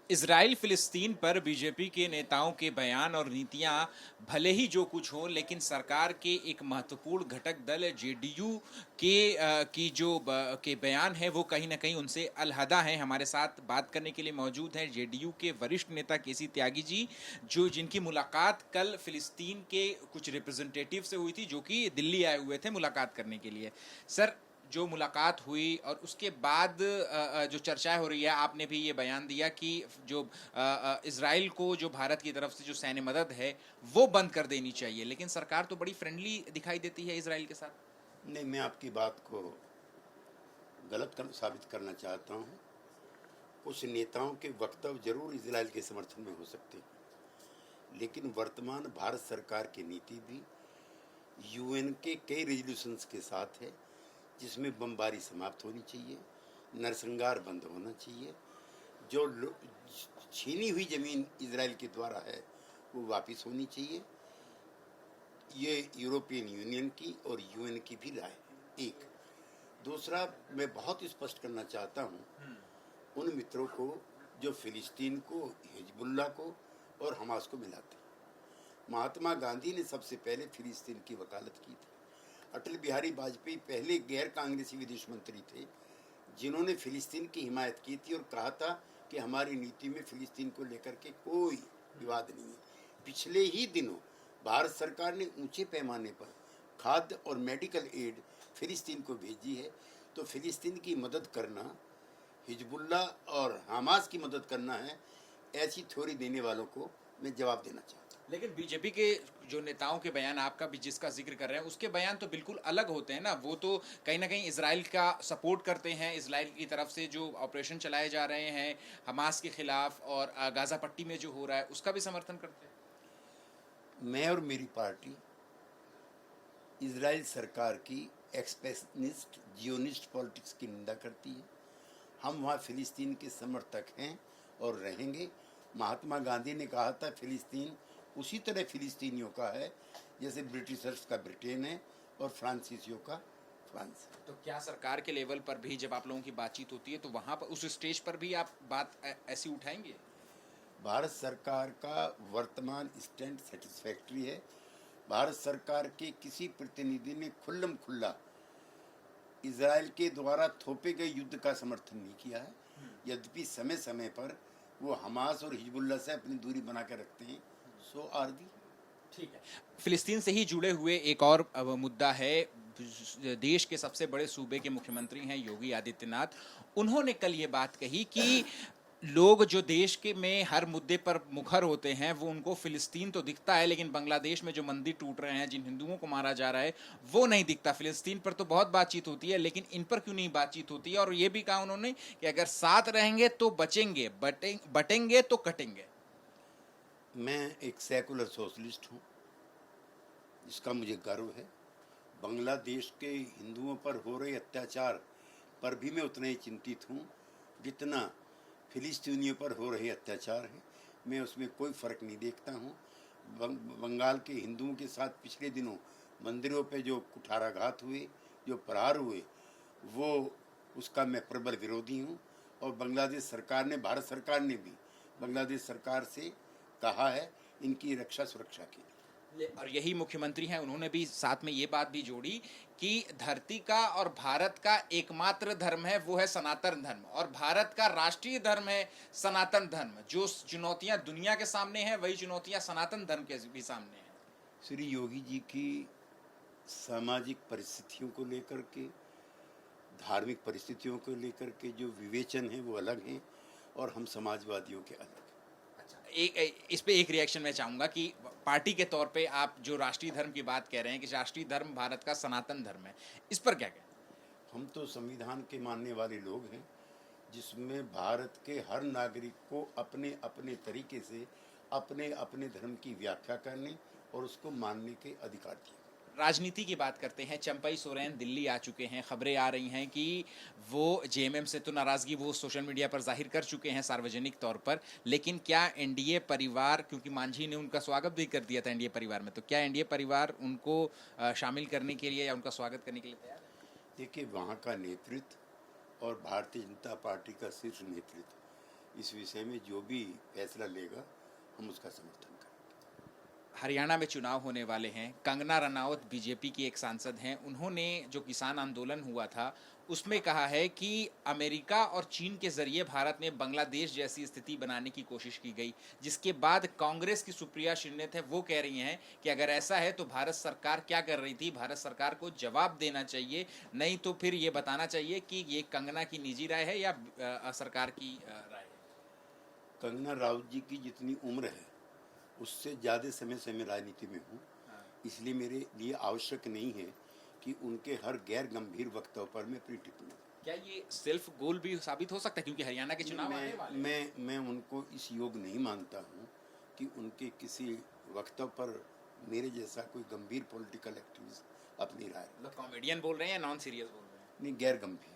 Israel फिलिस्तीन पर BJP के नेताओं के बयान और नीतियां भले ही जो कुछ हो, लेकिन सरकार के एक महत्वपूर्ण घटक दल जेडीयू की के बयान है वो कहीं ना कहीं उनसे अलहदा हैं। हमारे साथ बात करने के लिए मौजूद हैं जेडीयू के वरिष्ठ नेता केसी त्यागी जी, जो जिनकी मुलाकात कल फिलिस्तीन के कुछ रिप्रेजेंटेटिव से हुई थी, जो कि दिल्ली आए हुए थे मुलाकात करने के लिए। सर, जो मुलाकात हुई और उसके बाद जो चर्चाएं हो रही है, आपने भी ये बयान दिया कि जो इजराइल को जो भारत की तरफ से जो सैन्य मदद है वो बंद कर देनी चाहिए, लेकिन सरकार तो बड़ी फ्रेंडली दिखाई देती है इजराइल के साथ। नहीं, मैं आपकी बात को साबित करना चाहता हूँ। कुछ नेताओं के वक्तव्य जरूर इजराइल के समर्थन में हो सकते हैं, लेकिन वर्तमान भारत सरकार की नीति भी यूएन के कई रेजोल्यूशंस के साथ है, जिसमें बमबारी समाप्त होनी चाहिए, नरसंहार बंद होना चाहिए, जो छीनी हुई ज़मीन इजराइल के द्वारा है वो वापस होनी चाहिए। ये यूरोपियन यूनियन की और यूएन की भी राय है। एक दूसरा, मैं बहुत स्पष्ट करना चाहता हूँ उन मित्रों को जो फिलिस्तीन को, हिजबुल्लाह को और हमास को मिलाते हैं। महात्मा गांधी ने सबसे पहले फिलिस्तीन की वकालत की थी। अटल बिहारी वाजपेयी पहले गैर कांग्रेसी विदेश मंत्री थे जिन्होंने फिलिस्तीन की हिमायत की थी और कहा था कि हमारी नीति में फिलिस्तीन को लेकर के कोई विवाद नहीं है। पिछले ही दिनों भारत सरकार ने ऊंचे पैमाने पर खाद्य और मेडिकल एड फिलिस्तीन को भेजी है। तो फिलिस्तीन की मदद करना हिजबुल्लाह और हमास की मदद करना है, ऐसी थ्योरी देने वालों को मैं जवाब देना चाहता हूँ। लेकिन बीजेपी के जो नेताओं के बयान आपका भी जिसका जिक्र कर रहे हैं, उसके बयान तो बिल्कुल अलग होते हैं ना। वो तो कहीं ना कहीं इसराइल का सपोर्ट करते हैं, इसराइल की तरफ से जो ऑपरेशन चलाए जा रहे हैं हमास के खिलाफ और गाजा पट्टी में जो हो रहा है उसका भी समर्थन करते हैं। मैं और मेरी पार्टी इजराइल सरकार की एक्सपेशनिस्ट जियोनिस्ट पॉलिटिक्स की निंदा करती है। हम वहाँ फिलिस्तीन के समर्थक हैं और रहेंगे। महात्मा गांधी ने कहा था फिलिस्तीन उसी तरह फिलिस्तीनियों का है जैसे ब्रिटिशर्स का ब्रिटेन है और फ्रांसीसियों का फ्रांस है। तो क्या सरकार के लेवल पर भी जब आप लोगों की बातचीत होती है तो वहाँ पर उस स्टेज पर भी आप बात ऐसी उठाएंगे? भारत सरकार का वर्तमान स्टैंड सेटिस्फैक्ट्री है। भारत सरकार के किसी प्रतिनिधि ने खुल्लम खुल्ला इजराइल के द्वारा थोपे गए युद्ध का समर्थन नहीं किया है। यद्यपि समय समय पर वो हमास और हिजबुल्लाह से अपनी दूरी बना कर रखते हैं। सो आर दी। ठीक है। फिलिस्तीन से ही जुड़े हुए एक और मुद्दा है। देश के सबसे बड़े सूबे के मुख्यमंत्री हैं योगी आदित्यनाथ। उन्होंने कल ये बात कही कि लोग जो देश के में हर मुद्दे पर मुखर होते हैं वो उनको फिलिस्तीन तो दिखता है, लेकिन बांग्लादेश में जो मंदिर टूट रहे हैं, जिन हिंदुओं को मारा जा रहा है, वो नहीं दिखता। फिलिस्तीन पर तो बहुत बातचीत होती है, लेकिन इन पर क्यों नहीं बातचीत होती है? और ये भी कहा उन्होंने कि अगर साथ रहेंगे तो बचेंगे, बटेंगे तो कटेंगे। मैं एक सेकुलर सोशलिस्ट हूँ जिसका मुझे गर्व है। बांग्लादेश के हिंदुओं पर हो रहे अत्याचार पर भी मैं उतना ही चिंतित हूँ जितना फिलिस्तीनियों पर हो रहे अत्याचार हैं। मैं उसमें कोई फ़र्क नहीं देखता हूँ। बंगाल के हिंदुओं के साथ पिछले दिनों मंदिरों पे जो कुठाराघात हुए, जो प्रहार हुए, वो उसका मैं प्रबल विरोधी हूँ। और बांग्लादेश सरकार ने, भारत सरकार ने भी बांग्लादेश सरकार से कहा है इनकी रक्षा सुरक्षा के लिए। और यही मुख्यमंत्री हैं, उन्होंने भी साथ में ये बात भी जोड़ी कि धरती का और भारत का एकमात्र धर्म है वो है सनातन धर्म, और भारत का राष्ट्रीय धर्म है सनातन धर्म। जो चुनौतियां दुनिया के सामने हैं वही चुनौतियां सनातन धर्म के भी सामने हैं। श्री योगी जी की सामाजिक परिस्थितियों को लेकर के, धार्मिक परिस्थितियों को लेकर के जो विवेचन है वो अलग हैं और हम समाजवादियों के अलग। इस पे एक रिएक्शन मैं चाहूंगा कि पार्टी के तौर पे आप जो राष्ट्रीय धर्म की बात कह रहे हैं कि राष्ट्रीय धर्म भारत का सनातन धर्म है, इस पर क्या कहें? हम तो संविधान के मानने वाले लोग हैं जिसमें भारत के हर नागरिक को अपने अपने तरीके से अपने अपने धर्म की व्याख्या करने और उसको मानने के अधिकार दिए। राजनीति की बात करते हैं। चंपई सोरेन दिल्ली आ चुके हैं, खबरें आ रही हैं कि वो जेएमएम से तो नाराजगी वो सोशल मीडिया पर जाहिर कर चुके हैं सार्वजनिक तौर पर, लेकिन क्या एनडीए परिवार, क्योंकि मांझी ने उनका स्वागत भी कर दिया था एनडीए परिवार में, तो क्या एनडीए परिवार उनको शामिल करने के लिए या उनका स्वागत करने के लिए तैयार है? देखिए, वहाँ का नेतृत्व और भारतीय जनता पार्टी का शीर्ष नेतृत्व इस विषय में जो भी फैसला लेगा हम उसका समर्थन करेंगे। हरियाणा में चुनाव होने वाले हैं। कंगना रनावत बीजेपी की एक सांसद हैं। उन्होंने जो किसान आंदोलन हुआ था उसमें कहा है कि अमेरिका और चीन के जरिए भारत में बांग्लादेश जैसी स्थिति बनाने की कोशिश की गई, जिसके बाद कांग्रेस की सुप्रिया श्रीनेत है वो कह रही हैं कि अगर ऐसा है तो भारत सरकार क्या कर रही थी, भारत सरकार को जवाब देना चाहिए, नहीं तो फिर ये बताना चाहिए कि ये कंगना की निजी राय है या सरकार की राय है। कंगना राउत जी की जितनी उम्र है उससे ज़्यादा समय से मैं राजनीति में हूँ, इसलिए मेरे लिए आवश्यक नहीं है कि उनके हर गैर गंभीर वक्तव्य पर मैं अपनी टिप्पणी दूं। क्या ये सेल्फ गोल भी साबित हो सकता है, क्योंकि हरियाणा के चुनाव आने वाले हैं? मैं उनको इस योग नहीं मानता हूँ कि उनके किसी वक्तव्य पर मेरे जैसा कोई गंभीर पॉलिटिकल एक्टिविस्ट अपनी राय, मतलब कॉमेडियन बोल रहे हैं या नॉन सीरियस बोल रहे हैं? नहीं, गैर गंभीर।